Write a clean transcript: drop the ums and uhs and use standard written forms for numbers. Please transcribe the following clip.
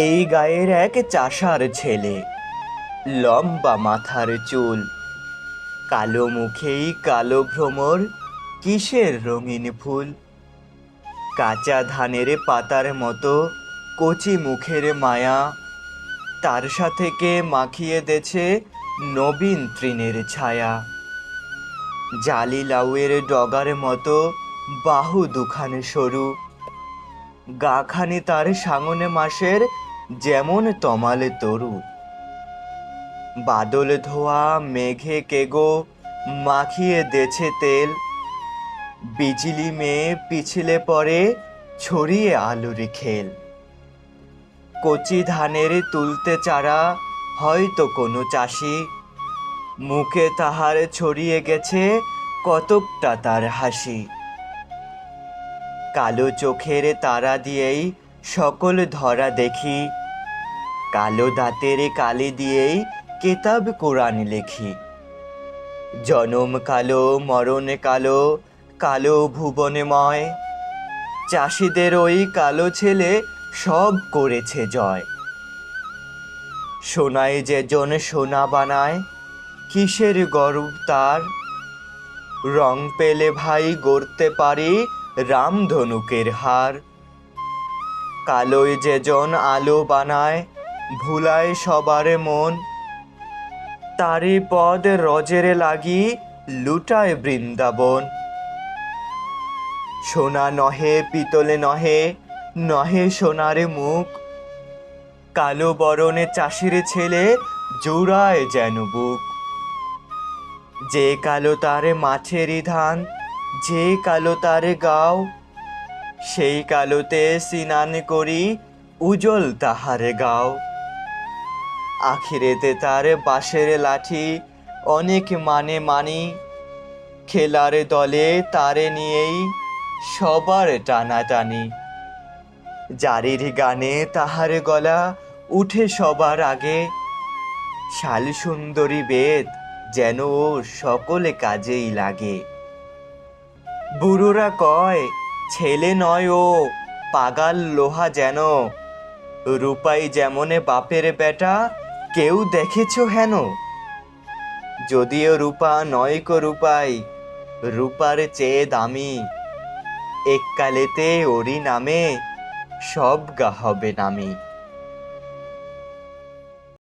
এই গায়ের এক চাষার ছেলে, লম্বা মাথার চুল, কালো মুখেই কালো ভ্রমর, কিসের রঙিন ফুল। কাঁচা ধানের পাতার মতো কচি মুখের মায়া, তার সাথে কে মাখিয়ে দেছে নবীন তৃণের ছায়া। জালি লাউয়ের ডগার মতো বাহু দুখানে সরু, গাখানি তার সাঙনে মাসের যেমন তমালে তরু। বাদল ধোয়া মেঘে কেগো মাখিয়ে দেছে তেল, বিজলি মেয়ে পিছলে পড়ে ছড়িয়ে আলুর খেল। কচি ধানের তুলতে চারা হয়তো কোনো চাষি, মুখে তাহার ছড়িয়ে গেছে কতকটা তার হাসি। কালো চোখের তারা দিয়েই সকল ধরা দেখি, কালো দাঁতের কালি দিয়েই কেতাব কোরআন লেখি। জনম কালো মরণ কালো, কালো ভুবনেময়, চাষিদের ওই কালো ছেলে সব করেছে জয়। সোনায় যে জন সোনা বানায়, কিসের গর্ব তার, রং পেলে ভাই গড়তে পারি রামধনুকের হার। কালোয় যে জন আলো বানায়, ভুলায় সবার মন, তারি পদ রজেরে লাগি লুটায় বৃন্দাবন। সোনা নহে পিতলে নহে, নহে সোনারে মুখ, কালো বরণে চাষির ছেলে জোড়ায় যেন বুক। যে কালো তারে মাছেরই ধান, যে কালো তারে গাও, সেই কালোতে স্নান করি উজ্জ্বল তাহারে গাও। আখিরেতে তার বাঁশের লাঠি অনেক মানে মানি, খেলার দলে তারে নিয়েই সবার টানাটানি। জারির গানে তাহার গলা উঠে সবার আগে, শাল সুন্দরী বেদ যেন ও সকলে কাজেই লাগে। বুড়োরা কয় ছেলে নয় ও, পাগাল লোহা যেন, রূপাই যেমনে বাপের বেটা কেউ দেখেছ হেন। যদিও রূপা নয় কো রূপাই, রূপার চেয়ে দামি, এককালেতে ওরি নামে সব গা হবে নামি।